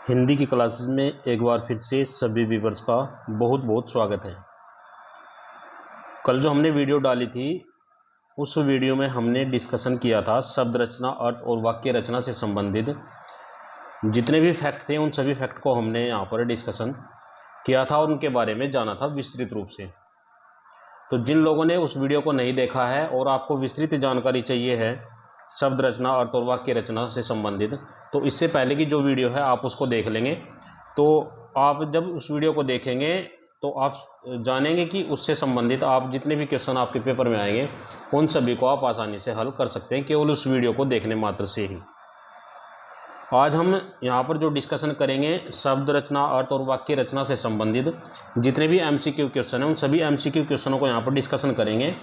हिंदी की क्लासेस में एक बार फिर से सभी व्यूवर्स का बहुत बहुत स्वागत है। कल जो हमने वीडियो डाली थी उस वीडियो में हमने डिस्कशन किया था शब्द रचना, अर्थ और वाक्य रचना से संबंधित जितने भी फैक्ट थे उन सभी फैक्ट को हमने यहाँ पर डिस्कशन किया था और उनके बारे में जाना था विस्तृत रूप से। तो जिन लोगों ने उस वीडियो को नहीं देखा है और आपको विस्तृत जानकारी चाहिए है शब्द रचना, अर्थ और वाक्य रचना से संबंधित, तो इससे पहले की जो वीडियो है आप उसको देख लेंगे। तो आप जब उस वीडियो को देखेंगे तो आप जानेंगे कि उससे संबंधित आप जितने भी क्वेश्चन आपके पेपर में आएंगे उन सभी को आप आसानी से हल कर सकते हैं केवल उस वीडियो को देखने मात्र से ही। आज हम यहाँ पर जो डिस्कशन करेंगे शब्द रचना, अर्थ और वाक्य रचना से संबंधित जितने भी एमसीक्यू क्वेश्चन हैं उन सभी एमसीक्यू क्वेश्चनों को यहाँ पर डिस्कशन करेंगे।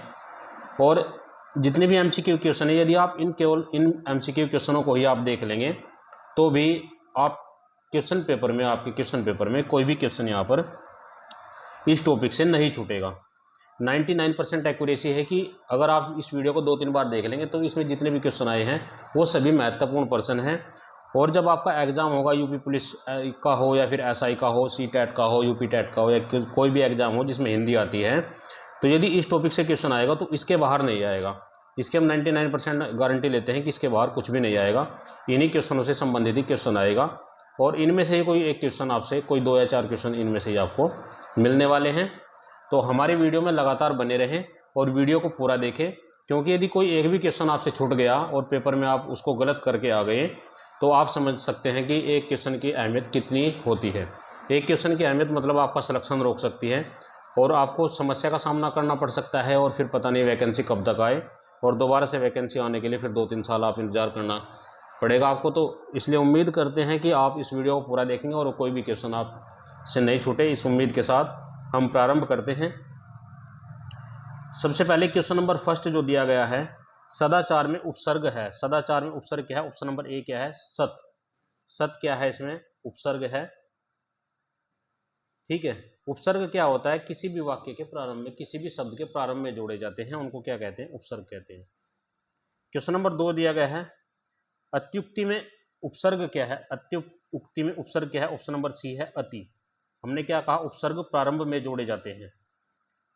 और जितने भी एमसीक्यू क्वेश्चन है यदि आप केवल इन एमसीक्यू क्वेश्चनों को ही आप देख लेंगे तो भी आप क्वेश्चन पेपर में, आपके क्वेश्चन पेपर में कोई भी क्वेश्चन यहाँ पर इस टॉपिक से नहीं छूटेगा। 99% एक्यूरेसी है कि अगर आप इस वीडियो को 2-3 बार देख लेंगे तो इसमें जितने भी क्वेश्चन आए हैं वो सभी महत्वपूर्ण प्रश्न हैं। और जब आपका एग्ज़ाम होगा यूपी पुलिस का हो या फिर एसआई का हो, सी टेट का हो, यूपी टेट का हो, या कोई भी एग्ज़ाम हो जिसमें हिंदी आती है, तो यदि इस टॉपिक से क्वेश्चन आएगा तो इसके बाहर नहीं आएगा। इसके हम 99% गारंटी लेते हैं कि इसके बाहर कुछ भी नहीं आएगा, इन्हीं क्वेश्चनों से संबंधित ही क्वेश्चन आएगा। और इनमें से ही कोई एक क्वेश्चन आपसे, कोई 2 या 4 क्वेश्चन इनमें से ही आपको मिलने वाले हैं। तो हमारे वीडियो में लगातार बने रहें और वीडियो को पूरा देखें, क्योंकि यदि कोई एक भी क्वेश्चन आपसे छूट गया और पेपर में आप उसको गलत करके आ गए तो आप समझ सकते हैं कि एक क्वेश्चन की अहमियत कितनी होती है। एक क्वेश्चन की अहमियत मतलब आपका सिलेक्शन रोक सकती है और आपको समस्या का सामना करना पड़ सकता है और फिर पता नहीं वैकेंसी कब तक आए, और दोबारा से वैकेंसी आने के लिए फिर 2-3 साल आप इंतज़ार करना पड़ेगा आपको। तो इसलिए उम्मीद करते हैं कि आप इस वीडियो को पूरा देखेंगे और कोई भी क्वेश्चन आप से नहीं छूटे। इस उम्मीद के साथ हम प्रारंभ करते हैं। सबसे पहले क्वेश्चन नंबर फर्स्ट जो दिया गया है, सदाचार में उपसर्ग है। सदाचार में उपसर्ग क्या है? ऑप्शन नंबर ए क्या है? सत। सत क्या है? इसमें उपसर्ग है। ठीक है। उपसर्ग क्या होता है? किसी भी वाक्य के प्रारंभ में, किसी भी शब्द के प्रारंभ में जोड़े जाते हैं, उनको क्या कहते हैं? उपसर्ग कहते हैं। क्वेश्चन नंबर 2 दिया गया है, अत्युक्ति में उपसर्ग क्या है? अत्युक्ति में उपसर्ग क्या है? ऑप्शन नंबर सी है अति। हमने क्या कहा? उपसर्ग प्रारंभ में जोड़े जाते हैं,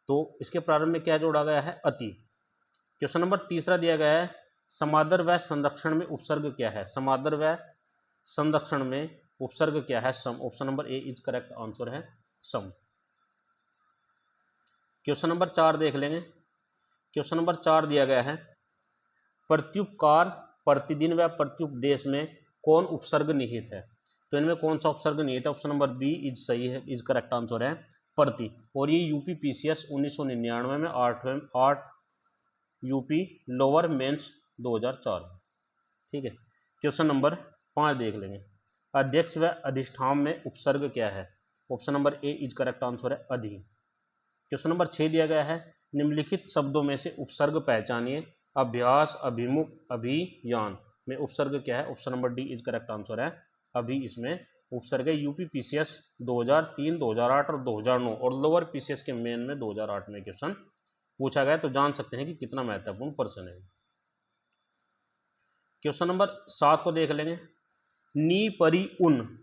तो इसके प्रारंभ में क्या जोड़ा गया है? अति। क्वेश्चन नंबर तीसरा दिया गया है, समादर व संरक्षण में उपसर्ग क्या है? समादर व संरक्षण में उपसर्ग क्या है? सम। Option number A is correct answer है सम। क्वेश्चन नंबर 4 देख लेंगे। क्वेश्चन नंबर 4 दिया गया है, प्रत्युपकार, प्रतिदिन व प्रत्युपदेश में कौन उपसर्ग निहित है? तो इनमें कौन सा उपसर्ग निहित है? ऑप्शन नंबर बी इज सही है, इज करेक्ट आंसर है प्रति। और ये यूपी पीसीएस 1999 में 8 यूपी लोअर मेंस 2004। ठीक है। क्वेश्चन नंबर 5 देख लेंगे, अध्यक्ष व अधिष्ठान में उपसर्ग क्या है? Option number A is correct answer है अधि। क्वेश्चन नंबर 6 दिया गया है, निम्नलिखित शब्दों में से उपसर्ग पहचानिए। अभ्यास, अभिमुख, अभियान में उपसर्ग क्या है? Option number D is correct answer है अभी। इसमें उपसर्ग है। यूपी पीसीएस 2003, 2008 और 2009 और लोअर पीसीएस के मेन में 2008 में क्वेश्चन पूछा गया, तो जान सकते हैं कि कितना महत्वपूर्ण प्रश्न है। क्वेश्चन नंबर 7 को देख लेंगे, नी, परी, उन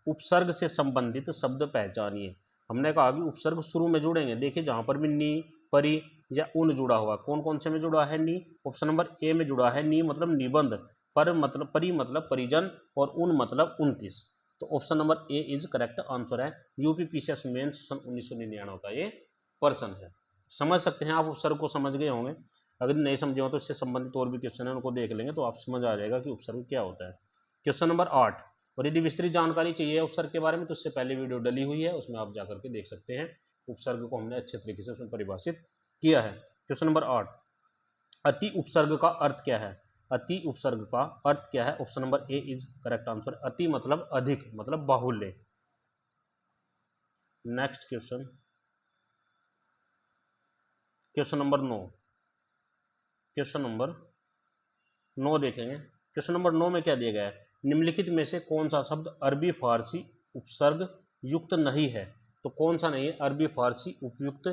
उपसर्ग से संबंधित शब्द पहचानिए। हमने कहा कि उपसर्ग शुरू में जुड़ेंगे। देखिए जहां पर भी नी, परी या उन जुड़ा हुआ, कौन कौन से में जुड़ा है? नी। ऑप्शन नंबर ए में जुड़ा है। नी मतलब निबंध, पर मतलब, परी मतलब परिजन और उन मतलब 29। तो option number A is correct answer है। यूपी पीसीएस मेंस सन 1999 का ये प्रश्न है। समझ सकते हैं आप, उपसर्ग को समझ गए होंगे। अगर नहीं समझे हो तो इससे संबंधित और भी क्वेश्चन है, उनको देख लेंगे तो आप समझ आ जाएगा कि उपसर्ग क्या होता है। क्वेश्चन नंबर 8, और यदि विस्तृत जानकारी चाहिए उपसर्ग के बारे में तो उससे पहले वीडियो डली हुई है, उसमें आप जाकर के देख सकते हैं। उपसर्ग को हमने अच्छे तरीके से उसमें परिभाषित किया है। क्वेश्चन नंबर 8, अति उपसर्ग का अर्थ क्या है? अति उपसर्ग का अर्थ क्या है? Option number A is correct answer. अति मतलब अधिक, मतलब बाहुल्य। Next question, question number 9। Question number 9 देखेंगे। क्वेश्चन नंबर 9 में क्या दिया गया है, निम्नलिखित में से कौन सा शब्द अरबी फारसी उपसर्ग युक्त नहीं है? तो कौन सा नहीं है? अरबी फारसी उपयुक्त,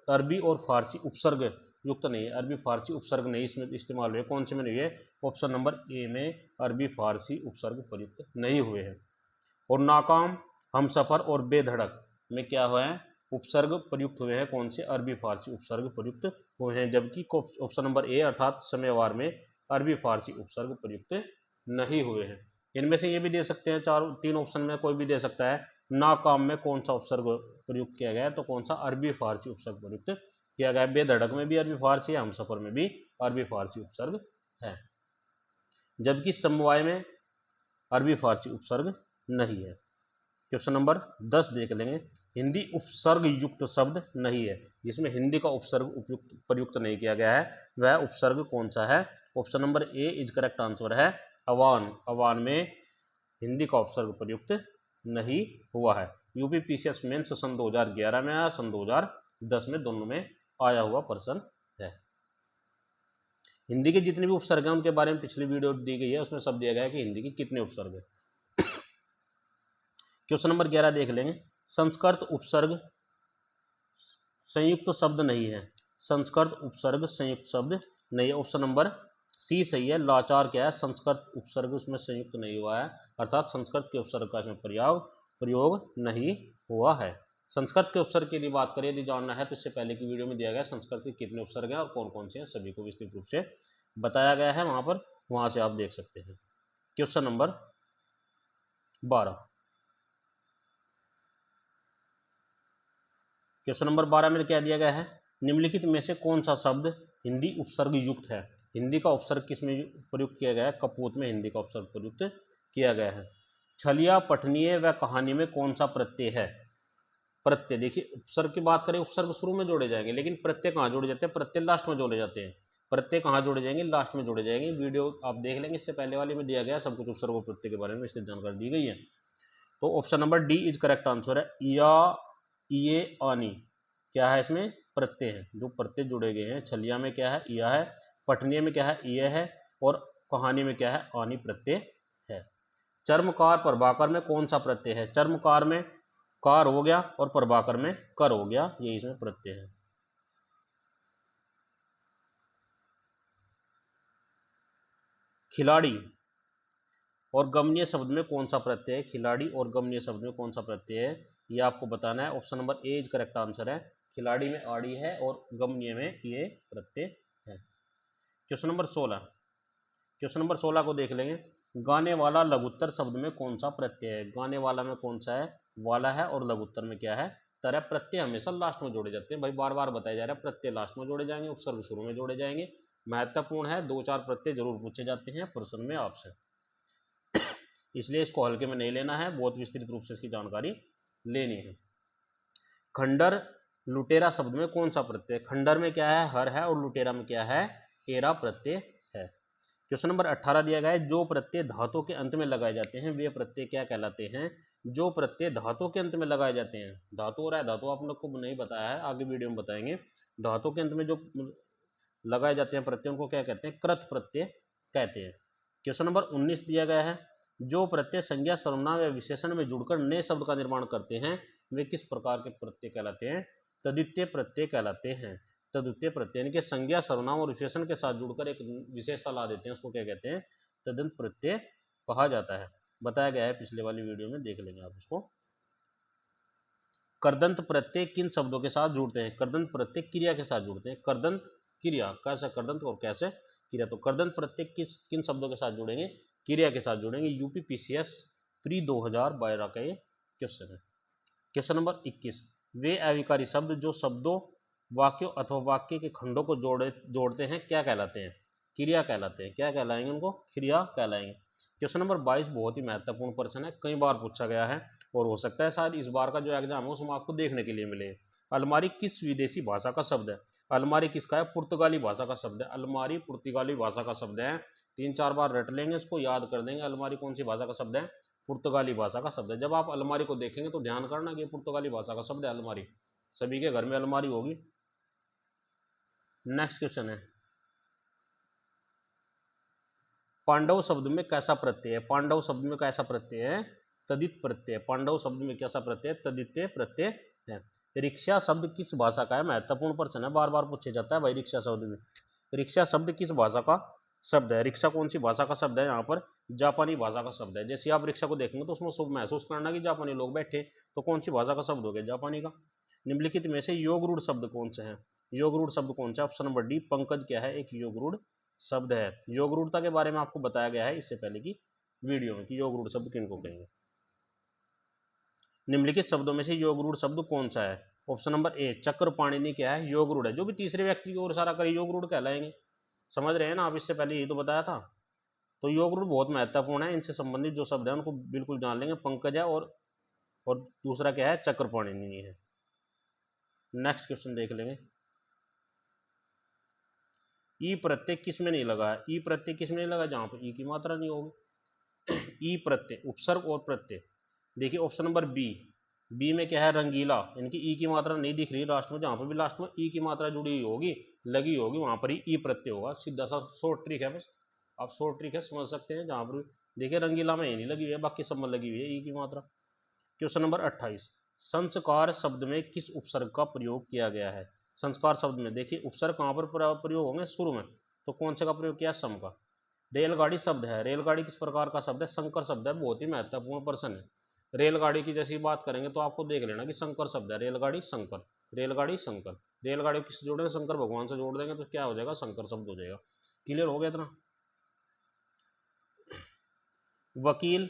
अरबी और फारसी उपसर्ग युक्त नहीं है। अरबी फारसी उपसर्ग नहीं इसमें इस्तेमाल हुए। कौन से में नहीं है? ऑप्शन नंबर ए में अरबी फारसी उपसर्ग प्रयुक्त नहीं हुए हैं। और नाकाम, हमसफर और बेधड़क में क्या हुए हैं, उपसर्ग प्रयुक्त हुए हैं। कौन से, अरबी फारसी उपसर्ग प्रयुक्त हुए हैं। जबकि ऑप्शन नंबर ए अर्थात समयवार में अरबी फारसी उपसर्ग प्रयुक्त नहीं हुए हैं। इनमें से ये भी दे सकते हैं, तीन ऑप्शन में कोई भी दे सकता है। नाकाम में कौन सा उपसर्ग प्रयुक्त किया गया है, तो कौन सा, अरबी फारसी उपसर्ग प्रयुक्त किया गया है। बेधड़क में भी अरबी फारसी है, हमसफर में भी अरबी फारसी उपसर्ग है। जबकि समवाय में अरबी फारसी उपसर्ग नहीं है। क्वेश्चन नंबर 10 देख लेंगे। हिंदी उपसर्ग युक्त शब्द नहीं है, जिसमें हिंदी का उपसर्ग उपयुक्त प्रयुक्त नहीं किया गया है, वह उपसर्ग कौन सा है। Option number A is correct answer है अवान। अवान में हिंदी का उपसर्ग प्रयुक्त नहीं हुआ है। यूपी पीसीएस मेंस सन 2011 में आया, सन 2010 में, दोनों में आया हुआ प्रश्न है। हिंदी के जितने भी उपसर्ग हैं उनके बारे में पिछली वीडियो दी गई है, उसमें सब दिया गया है कि हिंदी के कितने उपसर्ग है। क्वेश्चन नंबर 11 देख लेंगे। संस्कृत उपसर्ग संयुक्त शब्द नहीं है। संस्कृत उपसर्ग संयुक्त शब्द नहीं है। ऑप्शन नंबर सी सही है। लाचार क्या है, संस्कृत उपसर्ग उसमें संयुक्त नहीं हुआ है, अर्थात संस्कृत के उपसर्ग का इसमें प्रयोग नहीं हुआ है। संस्कृत के उपसर्ग के लिए बात करें, यदि जानना है तो इससे पहले की वीडियो में दिया गया संस्कृत के कितने उपसर्ग हैं और कौन कौन से हैं, सभी को विस्तृत रूप से बताया गया है वहां पर, वहां से आप देख सकते हैं। Question number 12। क्वेश्चन नंबर 12 में क्या दिया गया है, निम्नलिखित में से कौन सा शब्द हिंदी उपसर्ग युक्त है। हिंदी का उपसर्ग किस में प्रयुक्त किया गया है, कपूत में हिंदी का उपसर्ग प्रयुक्त किया गया है। छलिया, पठनीय व कहानी में कौन सा प्रत्यय है। प्रत्यय देखिए, उपसर्ग की बात करें, उपसर्ग शुरू में जोड़े जाएंगे, लेकिन प्रत्यय कहाँ जोड़े जाते हैं, प्रत्यय लास्ट में जोड़े जाते हैं। प्रत्यय कहाँ जोड़े जाएंगे, लास्ट में जोड़े जाएंगे। वीडियो आप देख लेंगे, इससे पहले वाले में दिया गया सब कुछ उपसर्ग और प्रत्यय के बारे में इसकी जानकारी दी गई है। तो option number D is correct answer है। या, ये, आनी क्या है, इसमें प्रत्यय है, जो प्रत्यय जुड़े गए हैं। छलिया में क्या है, या है। पठनीय में क्या है, यह है। और कहानी में क्या है, आनी प्रत्यय है। चर्मकार, प्रभाकर में कौन सा प्रत्यय है। चर्मकार में कार हो गया और प्रभाकर में कर हो गया, ये इसमें प्रत्यय है। खिलाड़ी और गमनीय शब्द में कौन सा प्रत्यय है। खिलाड़ी और गमनीय शब्द में कौन सा प्रत्यय है, ये आपको बताना है। Option number A is correct answer है। खिलाड़ी में आड़ी है और गमनीय में ये प्रत्यय है। Question number 16। क्वेश्चन नंबर 16 को देख लेंगे। गाने वाला लघुत्तर शब्द में कौन सा प्रत्यय है। गाने वाला में कौन सा है, वाला है, और लघुत्तर में क्या है, तरह। प्रत्यय हमेशा लास्ट में जोड़े जाते हैं भाई, बार बार बताया जा रहा है, प्रत्यय लास्ट में जोड़े जाएंगे, उपसर्ग शुरू में जोड़े जाएंगे। महत्वपूर्ण है, 2-4 प्रत्यय जरूर पूछे जाते हैं प्रश्न में आपसे, इसलिए इसको हल्के में नहीं लेना है, बहुत विस्तृत रूप से इसकी जानकारी लेनी है। खंडर, लुटेरा शब्द में कौन सा प्रत्यय। खंडर में क्या है, हर है, और लुटेरा में क्या है, एरा प्रत्यय है। क्वेश्चन नंबर 18 दिया गया है। जो प्रत्यय धातु के अंत में लगाए जाते हैं वे प्रत्यय क्या कहलाते हैं। जो प्रत्यय धातु के अंत में लगाए जाते हैं, धातु और धातु आप लोग को नहीं बताया है, आगे वीडियो में बताएंगे। धातु के अंत में जो लगाए जाते हैं प्रत्ययों को क्या कहते हैं, कृत प्रत्यय कहते हैं। क्वेश्चन नंबर 19 दिया गया है। जो प्रत्यय संज्ञा, सर्वनाम या विशेषण में जुड़कर नए शब्द का निर्माण करते हैं वे किस प्रकार के प्रत्यय कहलाते हैं। तद्वितीय प्रत्यय कहलाते हैं। तद्वितीय प्रत्यय यानी कि संज्ञा, सर्वनाम और विशेषण के साथ जुड़कर एक विशेषता ला देते हैं, उसको क्या कहते हैं, तदंत प्रत्यय कहा जाता है। बताया गया है पिछले वाली वीडियो में, देख लेंगे आप इसको। करदंत प्रत्यय किन शब्दों के साथ जुड़ते हैं। करदंत प्रत्यय क्रिया के साथ जुड़ते हैं। करदंत क्रिया, कैसे करदंत और कैसे क्रिया। तो करदंत प्रत्यय किन शब्दों के साथ जुड़ेंगे, क्रिया के साथ जुड़ेंगे। यूपी पीसीएस प्री 2012 का ये क्वेश्चन है। Question number 21। वे अविकारी शब्द जो शब्दों, वाक्यों अथवा वाक्य के खंडों को जोड़ते हैं क्या कहलाते हैं। क्रिया कहलाते हैं। क्या कहलाएंगे उनको, क्रिया कहलाएंगे। क्वेश्चन नंबर 22 बहुत ही महत्वपूर्ण प्रश्न है, कई बार पूछा गया है और हो सकता है शायद इस बार का जो एग्जाम है उसमें आपको देखने के लिए मिले। अलमारी किस विदेशी भाषा का शब्द है। अलमारी किसका है, पुर्तगाली भाषा का शब्द है। अलमारी पुर्तगाली भाषा का शब्द है। 3-4 बार रट लेंगे, इसको याद कर देंगे। अलमारी कौन सी भाषा का शब्द है, पुर्तगाली भाषा का शब्द है। जब आप अलमारी को देखेंगे तो ध्यान करना कि पुर्तगाली भाषा का शब्द है अलमारी। सभी के घर में अलमारी होगी। नेक्स्ट क्वेश्चन है, पांडव शब्द में कैसा प्रत्यय है। पांडव शब्द में कैसा प्रत्यय है, तदित प्रत्यय। पांडव शब्द में कैसा प्रत्यय, तदित्य प्रत्यय है। रिक्शा शब्द किस भाषा का है, महत्वपूर्ण प्रश्न है, बार बार पूछे जाता है भाई। रिक्शा शब्द में, रिक्शा शब्द किस भाषा का शब्द है। रिक्शा कौन सी भाषा का शब्द है? यहाँ पर जापानी भाषा का शब्द है। जैसे आप रिक्शा को देखेंगे तो उसमें सब महसूस करना कि जापानी लोग बैठे, तो कौन सी भाषा का शब्द हो गया? जापानी का। निम्नलिखित में से योग रूढ़ शब्द कौन से हैं? योग रूढ़ शब्द कौन सा? ऑप्शन नंबर डी पंकज क्या है? एक योग रूढ़ शब्द है। योग रूढ़ता के बारे में आपको बताया गया है इससे पहले की वीडियो में कि योग रूढ़ शब्द किनको कहेंगे। निम्नलिखित शब्दों में से योग रूढ़ शब्द कौन सा है? ऑप्शन नंबर ए चक्रपाणिनि क्या है? योग रूढ़ है। जो भी तीसरे व्यक्ति की ओर इशारा करे योग रूढ़ कहलाएंगे। समझ रहे हैं ना आप? इससे पहले यही तो बताया था। तो योग रूढ़ बहुत महत्वपूर्ण है। इनसे संबंधित जो शब्द है उनको बिल्कुल जान लेंगे। पंकज है और दूसरा क्या है? चक्रपाणिनि है। नेक्स्ट क्वेश्चन देख लेंगे। ई प्रत्यय किस में नहीं लगा है? ई प्रत्यय किस में नहीं लगा? जहां पर ई की मात्रा नहीं होगी। ई प्रत्यय उपसर्ग और प्रत्यय। देखिए ऑप्शन नंबर बी में क्या है? रंगीला, इनकी ई की मात्रा नहीं दिख रही लास्ट में। जहां पर भी लास्ट में ई की मात्रा जुड़ी हुई होगी, लगी होगी, वहां पर ही ई प्रत्यय होगा। सीधा सा शॉर्ट ट्रिक है, बस आप शॉर्ट ट्रिक है समझ सकते हैं। जहां पर देखिए रंगीला में ही नहीं लगी हुई है, बाकी सब में लगी हुई है ई की मात्रा। क्वेश्चन नंबर 28, संस्कार शब्द में किस उपसर्ग का प्रयोग किया गया है? संस्कार शब्द में देखिए उपसर्ग कहाँ पर प्रयोग होंगे? शुरू में। तो कौन से का प्रयोग किया? सम का। रेलगाड़ी शब्द है। रेलगाड़ी किस प्रकार का शब्द है? संकर शब्द है। बहुत ही महत्वपूर्ण प्रश्न है। रेलगाड़ी की जैसी बात करेंगे तो आपको देख लेना कि संकर शब्द है। रेलगाड़ी संकर, रेलगाड़ी संकर। रेलगाड़ी किस जोड़ेंगे? शंकर भगवान से जोड़ देंगे तो क्या हो जाएगा? संकर शब्द हो जाएगा। क्लियर हो गया इतना? वकील,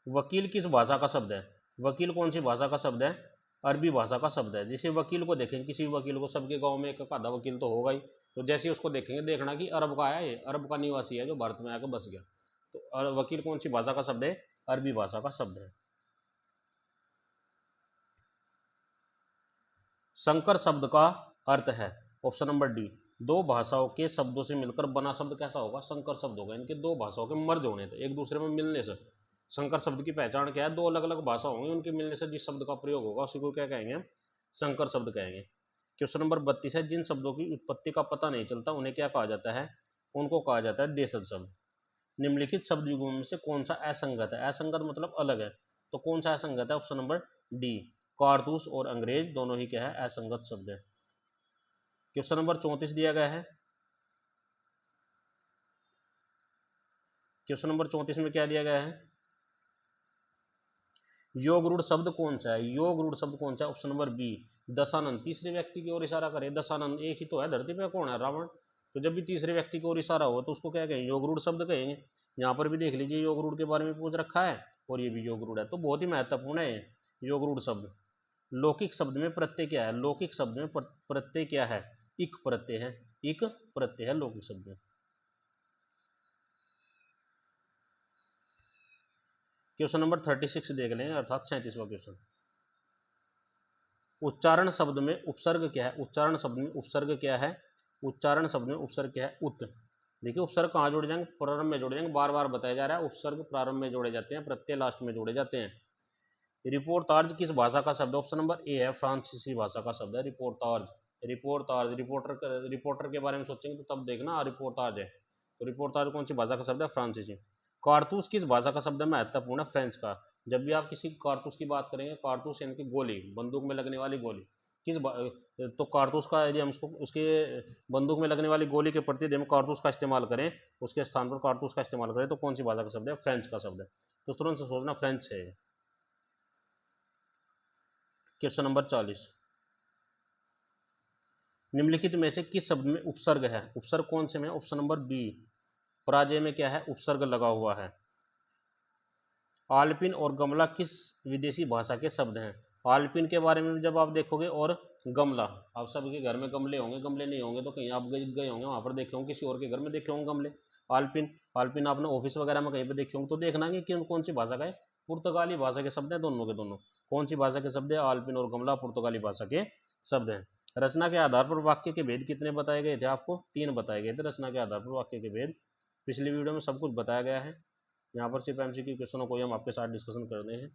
वकील किस भाषा का शब्द है? वकील कौन सी भाषा का शब्द है? अरबी भाषा का शब्द है। जैसे वकील को देखेंगे, किसी वकील को, सबके गांव में एक आधा वकील तो होगा ही। तो जैसे उसको देखेंगे देखना कि अरब का है, ये अरब का निवासी है जो भारत में आकर बस गया। तो वकील कौन सी भाषा का शब्द है? अरबी भाषा का शब्द है। संकर शब्द का अर्थ है? ऑप्शन नंबर डी दो भाषाओं के शब्दों से मिलकर बना शब्द कैसा होगा? संकर शब्द होगा। इनके दो भाषाओं के मर्ज होने से, एक दूसरे में मिलने से। संकर शब्द की पहचान क्या है? दो अलग अलग भाषा होंगी, उनके मिलने से जिस शब्द का प्रयोग होगा उसी को क्या कहेंगे? संकर शब्द कहेंगे। क्वेश्चन नंबर 32 है, जिन शब्दों की उत्पत्ति का पता नहीं चलता उन्हें क्या कहा जाता है? उनको कहा जाता है देशज शब्द। निम्नलिखित शब्द युगों में से कौन सा असंगत है? असंगत मतलब अलग है। तो कौन सा असंगत है? ऑप्शन नंबर डी कारतूस और अंग्रेज दोनों ही क्या है? असंगत शब्द है। क्वेश्चन नंबर 34 दिया गया है। क्वेश्चन नंबर 34 में क्या दिया गया है? योग रूढ़ शब्द कौन सा है? योग रूढ़ शब्द कौन सा है? ऑप्शन नंबर बी दशानंद। तीसरे व्यक्ति की ओर इशारा करे। दशानंद एक ही तो है धरती पे, कौन है? रावण। तो जब भी तीसरे व्यक्ति की ओर इशारा हो तो उसको क्या कहेंगे? योग रूढ़ शब्द कहेंगे। यहाँ पर भी देख लीजिए योग रूढ़ के बारे में पूछ रखा है और ये भी योग रूढ़ है, तो बहुत ही महत्वपूर्ण है योग रूढ़ शब्द। लौकिक शब्द में प्रत्यय क्या है? लौकिक शब्द में प्रत्यय क्या है? इक प्रत्यय है। इक प्रत्यय है लौकिक शब्द में। क्वेश्चन नंबर 36 देख लें, अर्थात 37वां क्वेश्चन। उच्चारण शब्द में उपसर्ग क्या है? उच्चारण शब्द में उपसर्ग क्या है? उच्चारण शब्द में उपसर्ग क्या है? उत। देखिए उपसर्ग कहाँ जोड़े जाएंगे? प्रारंभ में जोड़े जाएंगे। बार बार बताया जा रहा है उपसर्ग प्रारंभ में जोड़े जाते हैं, प्रत्यय लास्ट में जोड़े जाते हैं। रिपोर्टार्ज किस भाषा का शब्द है? ऑप्शन नंबर ए है फ्रांसीसी भाषा का शब्द है रिपोर्टार्ज। रिपोर्टार्ज रिपोर्टर के बारे में सोचेंगे तो तब देखना रिपोर्टार्ज है। तो रिपोर्टार्ज कौन सी भाषा का शब्द है? फ्रांसीसी। कारतूस किस भाषा का शब्द है? महत्वपूर्ण है, फ्रेंच का। जब भी आप किसी कारतूस की बात करेंगे, कारतूस यानी कि गोली, बंदूक में लगने वाली गोली, तो कारतूस का यदि हम उसके बंदूक में लगने वाली गोली के प्रति यदि हम कारतूस का इस्तेमाल करें, उसके स्थान पर कारतूस का इस्तेमाल करें, तो कौन सी भाषा का शब्द है? फ्रेंच का शब्द है। तो तुरंत से सोचना फ्रेंच है। क्वेश्चन नंबर 40, निम्नलिखित में से किस शब्द में उपसर्ग है? उपसर्ग कौन से में? ऑप्शन नंबर बी पराजय में क्या है? उपसर्ग लगा हुआ है। आलपिन और गमला किस विदेशी भाषा के शब्द हैं? आलपिन के बारे में जब आप देखोगे और गमला, आप सबके घर में गमले होंगे, गमले नहीं होंगे तो कहीं आप गए होंगे वहाँ पर देखे होंगे, किसी और के घर में देखे होंगे गमले। आलपिन, आलपिन आपने ऑफिस वगैरह में कहीं पर देखे होंगे, तो देखना कि कौन सी भाषा का है? पुर्तगाली भाषा के शब्द हैं दोनों के दोनों। कौन सी भाषा के शब्द है? आलपिन और गमला पुर्तगाली भाषा के शब्द हैं। रचना के आधार पर वाक्य के भेद कितने बताए गए थे? आपको 3 बताए गए थे रचना के आधार पर वाक्य के भेद। पिछली वीडियो में सब कुछ बताया गया है। यहाँ पर सिर्फ एमसीक्यू क्वेश्चनों को ही हम आपके साथ डिस्कशन कर रहे हैं।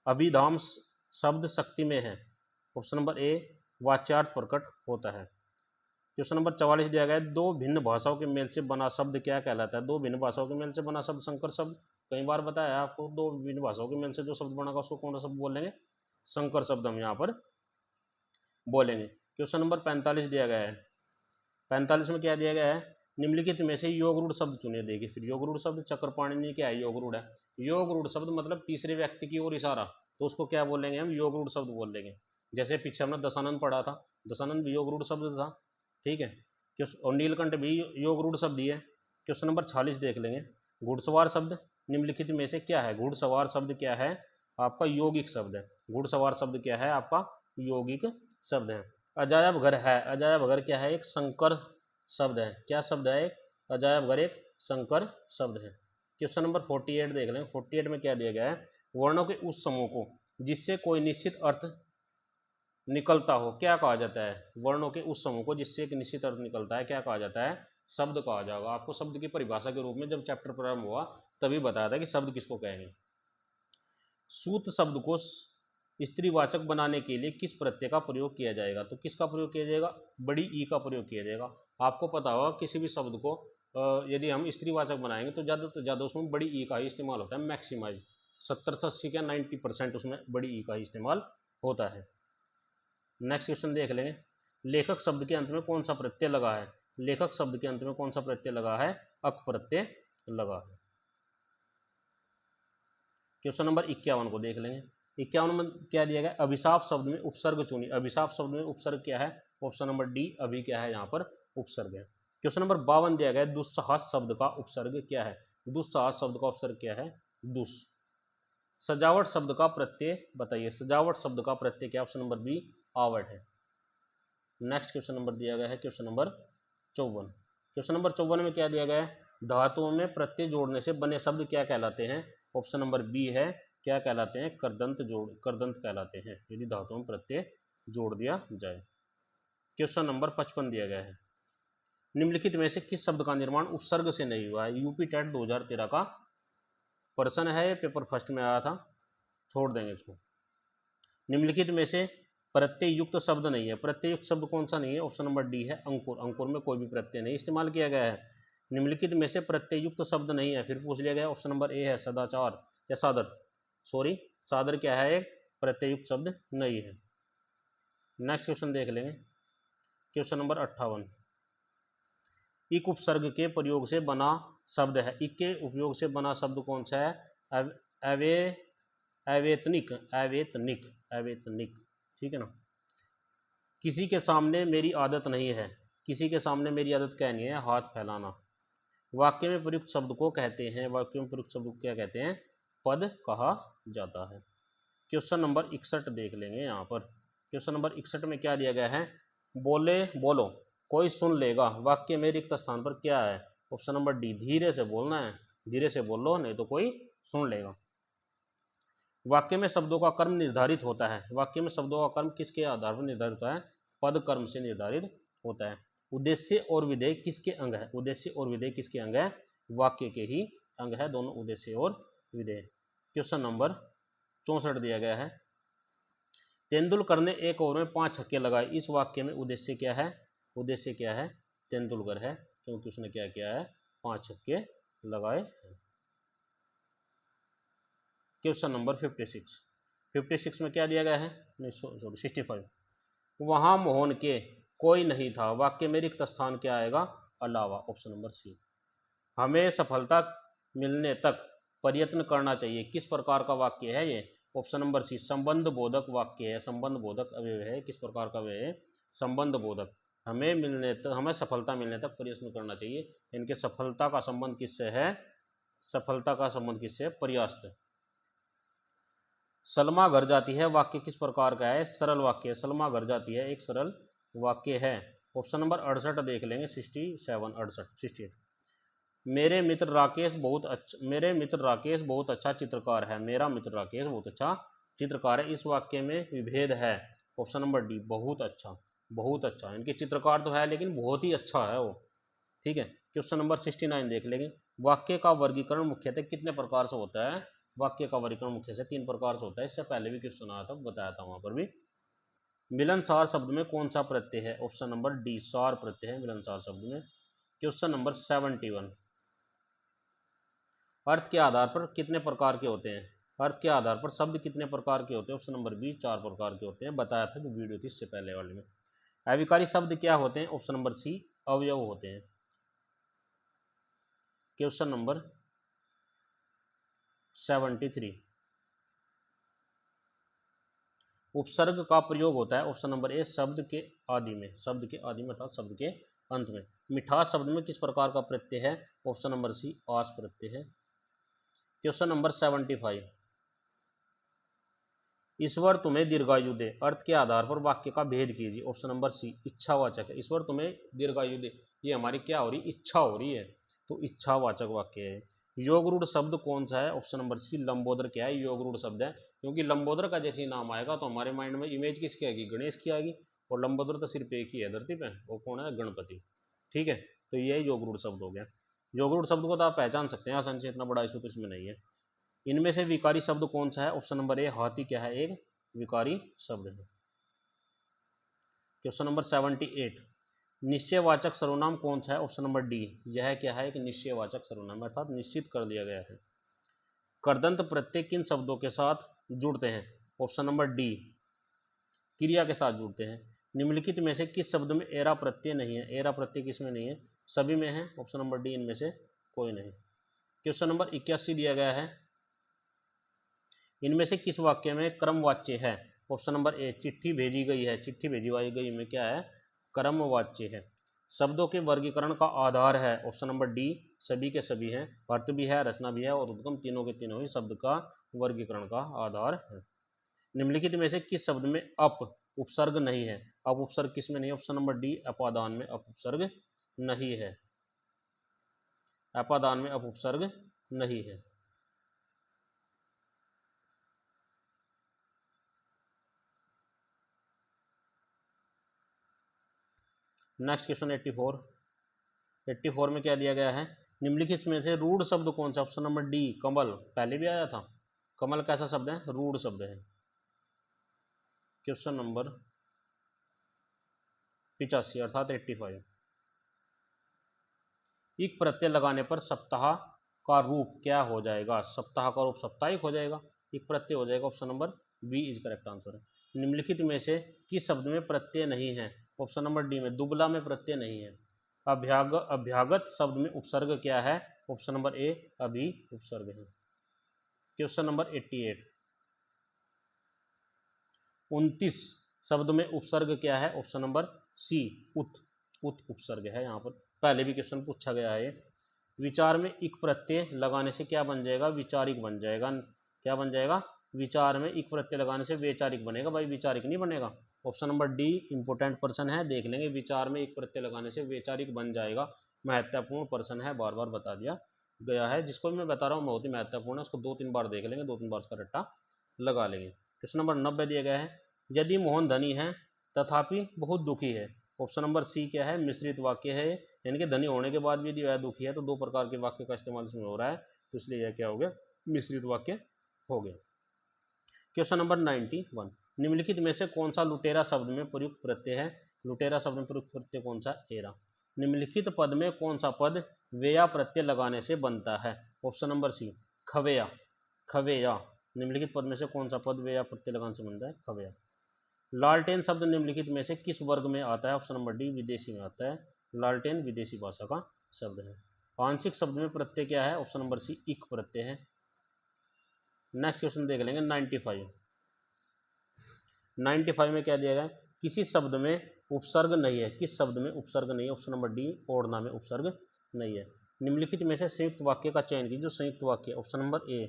अभिधाम शब्द शक्ति में है। ऑप्शन नंबर ए वाच्यार्थ प्रकट होता है। क्वेश्चन नंबर 44 दिया गया है, दो भिन्न भाषाओं के मेल से बना शब्द क्या कहलाता है? दो भिन्न भाषाओं के मेल से बना शब्द संकर शब्द। कई बार बताया आपको, दो भिन्न भाषाओं के मेल से जो शब्द बना उसको कौन सा शब्द बोलेंगे? संकर शब्द हम यहाँ पर बोलेंगे। क्वेश्चन नंबर 45 दिया गया है। 45 में क्या दिया गया है, निम्नलिखित में से योग रूढ़ शब्द चुने। देखिए फिर योग रूढ़ शब्द चक्रपाणि क्या है, योग रूढ़ है। योग रूढ़ शब्द मतलब तीसरे व्यक्ति की ओर इशारा, तो उसको क्या बोलेंगे हम, योग रूढ़ शब्द बोल देंगे। जैसे पीछे हमने दशानंद पढ़ा था, दशानंद भी योग रूढ़ शब्द था, ठीक है। और नीलकंठ भी योग रूढ़ शब्द ही है। क्वेश्चन नंबर 46 देख लेंगे। घुड़सवार शब्द निम्नलिखित में से क्या है, घुड़सवार शब्द क्या है आपका, यौगिक शब्द है। घुड़सवार शब्द क्या है आपका, यौगिक शब्द है। अजायब घर है, अजायब घर क्या है, एक संकर शब्द है। क्या शब्द है, एक अजायब घर एक संकर शब्द है। क्वेश्चन नंबर 48 देख लें। 48 में क्या दिया गया है, वर्णों के उस समूह को जिससे कोई निश्चित अर्थ निकलता हो क्या कहा जाता है। वर्णों के उस समूह को जिससे एक निश्चित अर्थ निकलता है क्या कहा जाता है, शब्द कहा जाएगा। आपको शब्द की परिभाषा के रूप में जब चैप्टर प्रारंभ हुआ तभी बताया था कि शब्द किसको कहेंगे। सूत शब्द को स्त्रीवाचक बनाने के लिए किस प्रत्यय का प्रयोग किया जाएगा, तो किसका प्रयोग किया जाएगा, बड़ी ई का प्रयोग किया जाएगा। आपको पता होगा किसी भी शब्द को यदि हम स्त्रीवाचक बनाएंगे तो ज़्यादा से ज़्यादा उसमें बड़ी ई का ही इस्तेमाल होता है। मैक्सिमाइज 70 से 80 क्या 90% उसमें बड़ी ई का ही इस्तेमाल होता है। नेक्स्ट क्वेश्चन देख लेंगे। लेखक शब्द के अंत में कौन सा प्रत्यय लगा है, लेखक शब्द के अंत में कौन सा प्रत्यय लगा है, अक प्रत्यय लगा है। क्वेश्चन नंबर 51 को देख लेंगे। 51 में क्या दिया गया, अभिशाप शब्द में उपसर्ग चुनिए। अभिशाप शब्द में उपसर्ग क्या है, ऑप्शन नंबर डी अभी क्या है यहाँ पर उपसर्ग है। क्वेश्चन नंबर 52 दिया गया, दुस्साहस शब्द का उपसर्ग क्या है, दुस्साहस शब्द का उपसर्ग क्या है, दुस। सजावट शब्द का प्रत्यय बताइए, सजावट शब्द का प्रत्यय क्या, ऑप्शन नंबर बी आवट है। नेक्स्ट क्वेश्चन नंबर दिया गया है क्वेश्चन नंबर 54। क्वेश्चन नंबर 54 में क्या दिया गया है, धातुओं में प्रत्यय जोड़ने से बने शब्द क्या कहलाते हैं, ऑप्शन नंबर बी है क्या कहलाते हैं, करदंत जोड़, करदंत कहलाते हैं यदि धातुओं में प्रत्यय जोड़ दिया जाए। क्वेश्चन नंबर 55 दिया गया है, निम्नलिखित में से किस शब्द का निर्माण उपसर्ग से नहीं हुआ है। यूपी टेट 2013 का प्रश्न है, ये पेपर फर्स्ट में आया था, छोड़ देंगे इसको। निम्नलिखित में से प्रत्यय युक्त शब्द नहीं है, प्रत्यय युक्त शब्द कौन सा नहीं है, ऑप्शन नंबर डी है अंकुर। अंकुर में कोई भी प्रत्यय नहीं इस्तेमाल किया गया है। निम्नलिखित में से प्रत्यय युक्त शब्द नहीं है, फिर पूछ लिया गया, ऑप्शन नंबर ए है सदाचार या सादर, सॉरी सादर क्या है, एक प्रत्यय युक्त शब्द नहीं है। नेक्स्ट क्वेश्चन देख लेंगे। क्वेश्चन नंबर 58, इक उपसर्ग के प्रयोग से बना शब्द है, इक के उपयोग से बना शब्द कौन सा है, अवेतनिक, अवेतनिक, अवेतनिक, ठीक है ना। किसी के सामने मेरी आदत नहीं है, किसी के सामने मेरी आदत क्या नहीं है, हाथ फैलाना। वाक्य में प्रयुक्त शब्द को कहते हैं, वाक्य में प्रयुक्त शब्द को क्या कहते हैं, पद कहा जाता है। क्वेश्चन नंबर 61 देख लेंगे यहाँ पर। क्वेश्चन नंबर 61 में क्या दिया गया है, बोले बोलो कोई सुन लेगा, वाक्य में रिक्त स्थान पर क्या है, ऑप्शन नंबर डी धीरे से बोलना है, धीरे से बोलो नहीं तो कोई सुन लेगा। वाक्य में शब्दों का कर्म निर्धारित होता है, वाक्य में शब्दों का कर्म किसके आधार पर निर्धारित होता है, पद कर्म से निर्धारित होता है। उद्देश्य और विधेय किसके अंग है, उद्देश्य और विधेय किसके अंग है, वाक्य के ही अंग है दोनों, उद्देश्य और विधेय। क्वेश्चन नंबर 64 दिया गया है, तेंदुलकर ने एक ओवर में 5 छक्के लगाए, इस वाक्य में उद्देश्य क्या है, उद्देश्य क्या है, तेंदुलकर है क्योंकि उसने क्या किया है, 5 छक्के लगाए हैं। क्वेश्चन नंबर 56 में क्या दिया गया है, नहीं सॉरी 65, वहाँ मोहन के कोई नहीं था, वाक्य में रिक्त स्थान क्या आएगा, अलावा, ऑप्शन नंबर सी। हमें सफलता मिलने तक प्रयत्न करना चाहिए, किस प्रकार का वाक्य है ये, ऑप्शन नंबर सी संबंध बोधक वाक्य है, संबंध बोधक अव्यय है, किस प्रकार का अव्यय है, संबंध बोधक। हमें सफलता मिलने तक प्रयत्न करना चाहिए, इनके सफलता का संबंध किससे है, सफलता का संबंध किससे है, प्रयास। सलमा घर जाती है वाक्य किस प्रकार का है, सरल वाक्य है, सलमा घर जाती है एक सरल वाक्य है। ऑप्शन नंबर 68 देख लेंगे, 68। मेरे मित्र राकेश बहुत अच्छा चित्रकार है, मेरा मित्र राकेश बहुत अच्छा चित्रकार है, इस वाक्य में विभेद है, ऑप्शन नंबर डी बहुत अच्छा, बहुत अच्छा, इनके चित्रकार तो है लेकिन बहुत ही अच्छा है वो, ठीक है। क्वेश्चन नंबर 69 देख लेंगे, वाक्य का वर्गीकरण मुख्यतः कितने प्रकार से होता है, वाक्य का वर्गीकरण मुख्य से 3 प्रकार से होता है, इससे पहले भी क्वेश्चन आया था, बताया था वहां पर भी। मिलनसार शब्द में कौन सा प्रत्यय है, ऑप्शन नंबर डी सार प्रत्यय है मिलनसार शब्द में। क्वेश्चन नंबर 71, अर्थ के आधार पर कितने प्रकार के होते हैं, अर्थ के आधार पर शब्द कितने प्रकार के होते हैं? ऑप्शन नंबर बी 4 प्रकार के होते हैं, बताया था जो वीडियो थी इससे पहले वाले में। अविकारी शब्द क्या होते हैं? ऑप्शन नंबर सी अवयव होते हैं। क्वेश्चन नंबर 73, उपसर्ग का प्रयोग होता है ऑप्शन नंबर ए शब्द के आदि में, शब्द के आदि में अर्थात शब्द के अंत में। मिठास शब्द में किस प्रकार का प्रत्यय है? ऑप्शन नंबर सी आस प्रत्यय है। क्वेश्चन नंबर 75, ईश्वर तुम्हें दीर्घायु दे, अर्थ के आधार पर वाक्य का भेद कीजिए। ऑप्शन नंबर सी इच्छावाचक है। ईश्वर तुम्हें दीर्घायु दे, ये हमारी क्या हो रही? इच्छा हो रही है, तो इच्छावाचक वाक्य है। योग रूढ़ शब्द कौन सा है? ऑप्शन नंबर सी लंबोदर क्या है? योग रूढ़ शब्द है, क्योंकि लंबोदर का जैसे ही नाम आएगा तो हमारे माइंड में इमेज किसकी आएगी? गणेश की आएगी, और लंबोदर तो सिर्फ एक ही है धरती पे, वो कौन है? गणपति। ठीक है, तो ये योग रूढ़ शब्द हो गया। योग रूढ़ शब्द को तो आप पहचान सकते हैं आसानी से, इतना बड़ा इशू तो इसमें नहीं है। इनमें से विकारी शब्द कौन सा है? ऑप्शन नंबर ए हाथी क्या है? एक विकारी शब्द है। क्वेश्चन नंबर 78, निश्चयवाचक सर्वनाम कौन सा है? ऑप्शन नंबर डी, यह क्या है? एक निश्चयवाचक सर्वनाम अर्थात निश्चित कर दिया गया है। कर्दंत प्रत्यय किन शब्दों के साथ जुड़ते हैं? ऑप्शन नंबर डी, क्रिया के साथ जुड़ते हैं। निम्नलिखित में से किस शब्द में एरा प्रत्यय नहीं है? एरा प्रत्यय किसमें नहीं है? सभी में है। ऑप्शन नंबर डी, इनमें से कोई नहीं। क्वेश्चन नंबर 81 दिया गया है, इनमें से किस वाक्य में क्रमवाच्य है? ऑप्शन नंबर ए, चिट्ठी भेजी गई है, चिट्ठी भेजी गई में क्या है? क्रमवाच्य है। शब्दों के वर्गीकरण का आधार है? ऑप्शन नंबर डी, सभी के सभी हैं, अर्थ भी है, रचना भी है और उद्गम, तीनों के तीनों ही शब्द का वर्गीकरण का आधार है। निम्नलिखित में से किस शब्द में अप उपसर्ग नहीं है? अप उपसर्ग किस में नहीं है? ऑप्शन नंबर डी, अपादान में अप उपसर्ग नहीं है, अपादान में अप उपसर्ग नहीं है। नेक्स्ट क्वेश्चन 84 में क्या दिया गया है? निम्नलिखित में से रूढ़ शब्द कौन सा? ऑप्शन नंबर डी, कमल, पहले भी आया था। कमल कैसा शब्द है? रूढ़ शब्द है। क्वेश्चन नंबर 85 अर्थात 85, एक प्रत्यय लगाने पर सप्ताह का रूप क्या हो जाएगा? सप्ताह का रूप साप्ताहिक हो जाएगा, एक प्रत्यय हो जाएगा। Option number B is correct answer है। निम्नलिखित में से किस शब्द में प्रत्यय नहीं है? ऑप्शन नंबर डी में, दुबला में प्रत्यय नहीं है। अभ्यागत शब्द में उपसर्ग क्या है? ऑप्शन नंबर ए, अभी उपसर्ग है। क्वेश्चन नंबर 88, 29 शब्द में उपसर्ग क्या है? ऑप्शन नंबर सी, उत उपसर्ग है। यहाँ पर पहले भी क्वेश्चन पूछा गया है। विचार में इक प्रत्यय लगाने से क्या बन जाएगा? विचारिक बन जाएगा। क्या बन जाएगा? विचार में इक प्रत्यय लगाने से वैचारिक बनेगा, भाई विचारिक नहीं बनेगा। Option number D important person है, देख लेंगे। विचार में एक प्रत्यय लगाने से वैचारिक बन जाएगा, महत्वपूर्ण पर्सन है, बार बार बता दिया गया है। जिसको भी मैं बता रहा हूँ बहुत ही महत्वपूर्ण है, उसको 2-3 बार देख लेंगे, 2-3 बार उसका रट्टा लगा लेंगे। क्वेश्चन नंबर 90 दिया गया है, यदि मोहन धनी है तथापि बहुत दुखी है। ऑप्शन नंबर सी क्या है? मिश्रित वाक्य है, यानी कि धनी होने के बाद भी यदि वह दुखी है तो दो प्रकार के वाक्य का इस्तेमाल इसमें हो रहा है, तो इसलिए यह क्या हो गया? मिश्रित वाक्य हो गया। क्वेश्चन नंबर 91, निम्नलिखित में से कौन सा लुटेरा शब्द में प्रयुक्त प्रत्यय है? लुटेरा शब्द में प्रयुक्त प्रत्यय कौन सा? एरा। निम्नलिखित पद में कौन सा पद वेया प्रत्यय लगाने से बनता है? ऑप्शन नंबर सी, खवेया, खवेया। निम्नलिखित पद में से कौन सा पद वेया प्रत्यय लगाने से बनता है? खवेया। लालटेन शब्द निम्नलिखित में से किस वर्ग में आता है? ऑप्शन नंबर डी, विदेशी में आता है। लालटेन विदेशी भाषा का शब्द है। आंशिक शब्द में प्रत्यय क्या है? ऑप्शन नंबर सी, इक प्रत्यय है। नेक्स्ट क्वेश्चन देख लेंगे 95 में क्या दिया गया है? किसी शब्द में उपसर्ग नहीं है, किस शब्द में उपसर्ग नहीं है? ऑप्शन नंबर डी, ओढ़ना में उपसर्ग नहीं है। निम्नलिखित में से संयुक्त वाक्य का चयन कीजिए। जो संयुक्त वाक्य, ऑप्शन नंबर ए,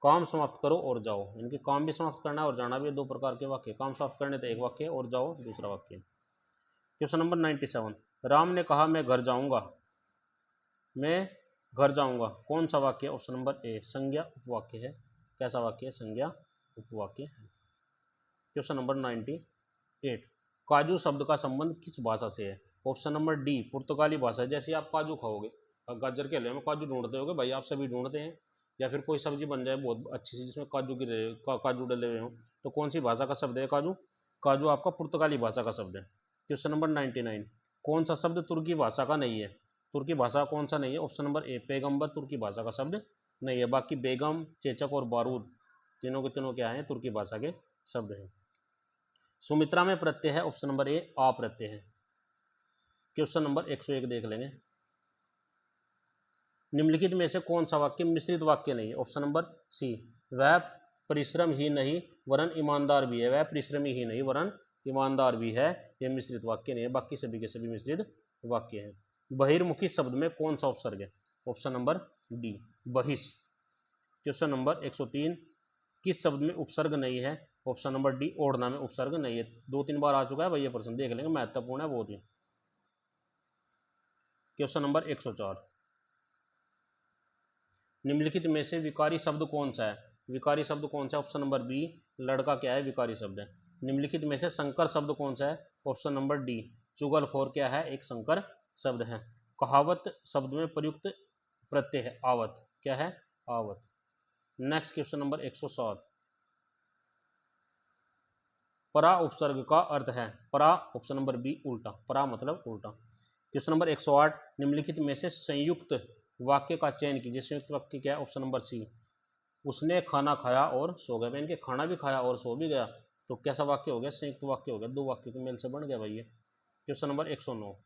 काम समाप्त करो और जाओ, इनके काम भी समाप्त करना है और जाना भी, दो प्रकार के वाक्य। काम समाप्त करने तो एक वाक्य और जाओ दूसरा वाक्य। क्वेश्चन नंबर 97, राम ने कहा मैं घर जाऊंगा, मैं घर जाऊंगा, कौन सा वाक्य? ऑप्शन नंबर ए, संज्ञा उपवाक्य है। कैसा वाक्य है? संज्ञा उपवाक्य है। क्वेश्चन नंबर 98, काजू शब्द का संबंध किस भाषा से है? ऑप्शन नंबर डी, पुर्तगाली भाषा। जैसे आप काजू खाओगे, गाजर के हलवे में काजू ढूंढते होगे भाई, आप सभी ढूंढते हैं, या फिर कोई सब्जी बन जाए बहुत अच्छी सी जिसमें काजू डले हुए हों, तो कौन सी भाषा का शब्द है काजू? काजू आपका पुर्तगाली भाषा का शब्द है। क्वेश्चन नंबर 99, कौन सा शब्द तुर्की भाषा का नहीं है? तुर्की भाषा कौन सा नहीं है? ऑप्शन नंबर ए, पैगंबर तुर्की भाषा का शब्द नहीं है। बाकी बेगम, चेचक और बारूद तीनों के तीनों क्या हैं, तुर्की भाषा के शब्द हैं। सुमित्रा में प्रत्यय है ऑप्शन नंबर ए आ प्रत्यय है। क्वेश्चन नंबर 101 देख लेंगे। निम्नलिखित में से कौन सा वाक्य मिश्रित वाक्य नहीं है? ऑप्शन नंबर सी, वह परिश्रम ही नहीं वरन ईमानदार भी है। वह परिश्रमी ही नहीं वरन ईमानदार भी है, यह मिश्रित वाक्य नहीं है। बाकी सभी के सभी मिश्रित वाक्य हैं। बहिर्मुखी शब्द में कौन सा उपसर्ग है? ऑप्शन नंबर डी, बहिष। क्वेश्चन नंबर 103, किस शब्द में उपसर्ग नहीं है? ऑप्शन नंबर डी, ओढ़ना में उपसर्ग नहीं है। 2-3 बार आ चुका है भाई ये प्रश्न, देख लेंगे, महत्वपूर्ण है बहुत ही। क्वेश्चन नंबर 104, निम्नलिखित में से विकारी शब्द कौन सा है? विकारी शब्द कौन सा है? ऑप्शन नंबर बी, लड़का क्या है, विकारी शब्द है। निम्नलिखित में से संकर शब्द कौन सा है? ऑप्शन नंबर डी, चुगलखोर क्या है, एक संकर शब्द है। कहावत शब्द में प्रयुक्त प्रत्यय है आवत, क्या है, आवत। नेक्स्ट क्वेश्चन नंबर 107, परा उपसर्ग का अर्थ है? परा ऑप्शन नंबर बी, उल्टा, परा मतलब उल्टा। क्वेश्चन नंबर 108, निम्नलिखित में से संयुक्त वाक्य का चयन कीजिए। संयुक्त वाक्य क्या है? ऑप्शन नंबर सी, उसने खाना खाया और सो गया। मैंने खाना भी खाया और सो भी गया, तो कैसा वाक्य हो गया? संयुक्त वाक्य हो गया, दो वाक्य के मेल से बन गया भाई ये। क्वेश्चन नंबर 109,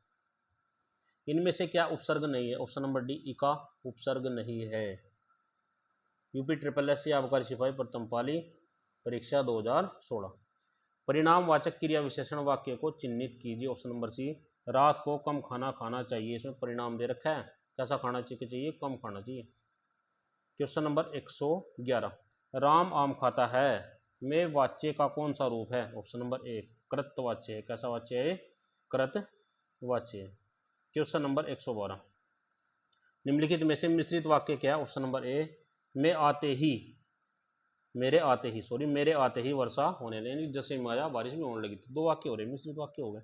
इनमें से क्या उपसर्ग नहीं है? ऑप्शन नंबर डी, इका उपसर्ग नहीं है। यूपी ट्रिपल एस आबकारी सिपाही प्रथम पाली परीक्षा 2016। परिणामवाचक क्रिया विशेषण वाक्य को चिन्हित कीजिए। ऑप्शन नंबर सी, रात को कम खाना खाना चाहिए। इसमें परिणाम दे रखा है, कैसा खाना चाहिए? कम खाना चाहिए। क्वेश्चन नंबर 111, राम आम खाता है में वाच्य का कौन सा रूप है? ऑप्शन नंबर ए, कृतवाच्य है। कैसा वाच्य है? कृतवाच्य है। क्वेश्चन नंबर 112, निम्नलिखित में से मिश्रित वाक्य क्या है? ऑप्शन नंबर ए, मैं आते ही, मेरे आते ही वर्षा होने लगी, जैसे में आया बारिश भी होने लगी। तो दो वाक्य हो रहे, मिश्रित वाक्य हो गए।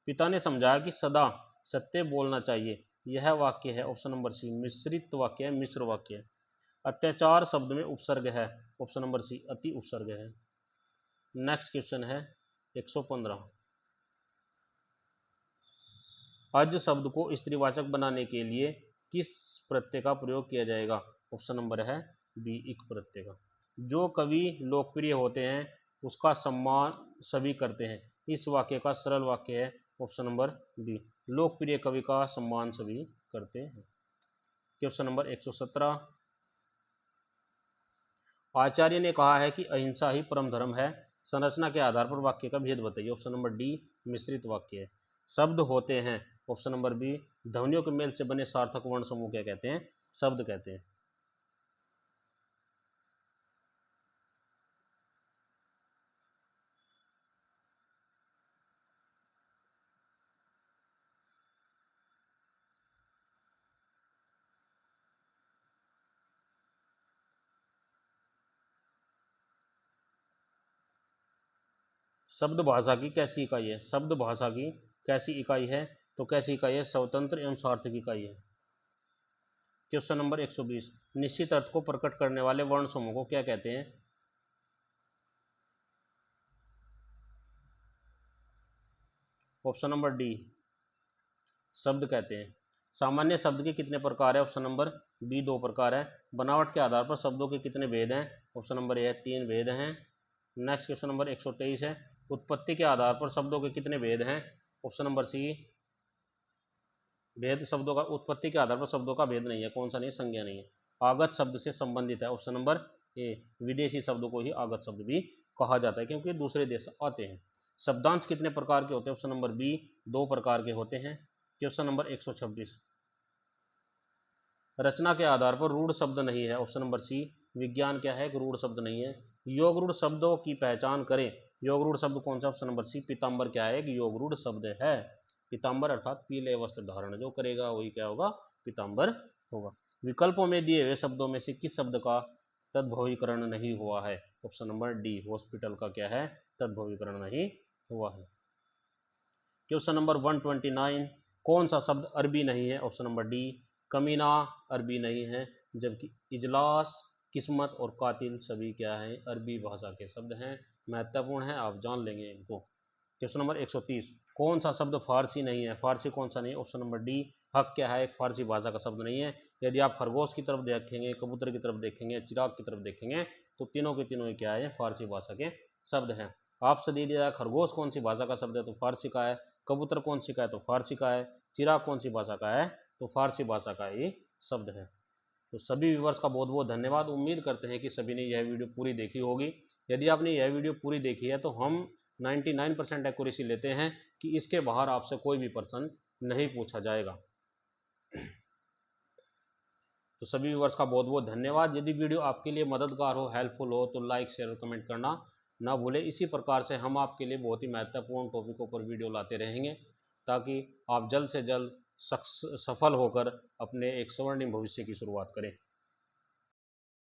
पिता ने समझाया कि सदा सत्य बोलना चाहिए, यह वाक्य है ऑप्शन नंबर सी, मिश्रित वाक्य है, मिश्र वाक्य है। अत्याचार शब्द में उपसर्ग है? ऑप्शन नंबर सी, अति उपसर्ग है। नेक्स्ट क्वेश्चन है 115, अज शब्द को स्त्रीवाचक बनाने के लिए किस प्रत्यय का प्रयोग किया जाएगा? ऑप्शन नंबर है बी, इक प्रत्यय का। जो कवि लोकप्रिय होते हैं उसका सम्मान सभी करते हैं, इस वाक्य का सरल वाक्य है? ऑप्शन नंबर बी, लोकप्रिय कवि का सम्मान सभी करते हैं। क्वेश्चन नंबर 117, आचार्य ने कहा है कि अहिंसा ही परम धर्म है, संरचना के आधार पर वाक्य का भेद बताइए। ऑप्शन नंबर डी, मिश्रित वाक्य है। शब्द होते हैं? ऑप्शन नंबर बी, ध्वनियों के मेल से बने सार्थक वर्ण समूह क्या कहते हैं? शब्द कहते हैं। शब्द भाषा की कैसी इकाई है? शब्द भाषा की कैसी इकाई है? तो कैसी इकाई है? स्वतंत्र एवं सार्थक इकाई है। क्वेश्चन नंबर 120, निश्चित अर्थ को प्रकट करने वाले वर्ण समूह को क्या कहते हैं? ऑप्शन नंबर डी, शब्द कहते हैं। सामान्य शब्द के कितने प्रकार है? ऑप्शन नंबर बी, 2 प्रकार है। बनावट के आधार पर शब्दों के कितने भेद हैं? ऑप्शन नंबर ए, 3 भेद हैं। नेक्स्ट क्वेश्चन नंबर 123 है, उत्पत्ति के आधार पर शब्दों के कितने भेद हैं? ऑप्शन नंबर सी, भेद शब्दों का, उत्पत्ति के आधार पर शब्दों का भेद नहीं है। कौन सा नहीं? संज्ञा नहीं है। आगत शब्द से संबंधित है? ऑप्शन नंबर ए, विदेशी शब्दों को ही आगत शब्द भी कहा जाता है क्योंकि दूसरे देश आते हैं। शब्दांश कितने प्रकार के होते हैं? ऑप्शन नंबर बी, 2 प्रकार के होते हैं। क्वेश्चन नंबर 126, रचना के आधार पर रूढ़ शब्द नहीं है? ऑप्शन नंबर सी, विज्ञान क्या है? एक रूढ़ शब्द नहीं है। योग रूढ़ शब्दों की पहचान करें। योग रूढ़ शब्द कौन सा? ऑप्शन नंबर सी, पीताम्बर क्या है? एक योग रूढ़ शब्द है। पीताम्बर अर्थात पीले वस्त्र धारण, जो करेगा वही क्या होगा? पीताम्बर होगा। विकल्पों में दिए हुए शब्दों में से किस शब्द का तद्भवीकरण नहीं हुआ है? ऑप्शन नंबर डी, हॉस्पिटल का क्या है? तद्भवीकरण नहीं हुआ है। क्वेश्चन नंबर 129, कौन सा शब्द अरबी नहीं है? ऑप्शन नंबर डी, कमीना अरबी नहीं है, जबकि इजलास, किस्मत और कातिल सभी क्या हैं? अरबी भाषा के शब्द हैं। महत्वपूर्ण है, आप जान लेंगे इनको। क्वेश्चन नंबर 130, कौन सा शब्द फारसी नहीं है? फारसी कौन सा नहीं है? ऑप्शन नंबर डी, हक क्या है? एक फारसी भाषा का शब्द नहीं है। यदि आप खरगोश की तरफ देखेंगे, कबूतर की तरफ देखेंगे, चिराग की तरफ देखेंगे तो तीनों के तीनों क्या है, फारसी भाषा के शब्द हैं। आपसे दे दिया जाए खरगोश कौन सी भाषा का शब्द है तो फारसी का है, कबूतर कौन सी का है तो फारसी का है, चिराग कौन सी भाषा का है तो फारसी भाषा का ही शब्द है। तो सभी व्यूवर्स का बहुत बहुत धन्यवाद। उम्मीद करते हैं कि सभी ने यह वीडियो पूरी देखी होगी। यदि आपने यह वीडियो पूरी देखी है तो हम 99% एक्यूरेसी लेते हैं कि इसके बाहर आपसे कोई भी प्रश्न नहीं पूछा जाएगा। तो सभी व्यूवर्स का बहुत बहुत धन्यवाद। यदि वीडियो आपके लिए मददगार हो, हेल्पफुल हो तो लाइक शेयर और कमेंट करना ना भूलें। इसी प्रकार से हम आपके लिए बहुत ही महत्वपूर्ण टॉपिकों पर वीडियो लाते रहेंगे ताकि आप जल्द से जल्द सफल होकर अपने एक स्वर्णिम भविष्य की शुरुआत करें।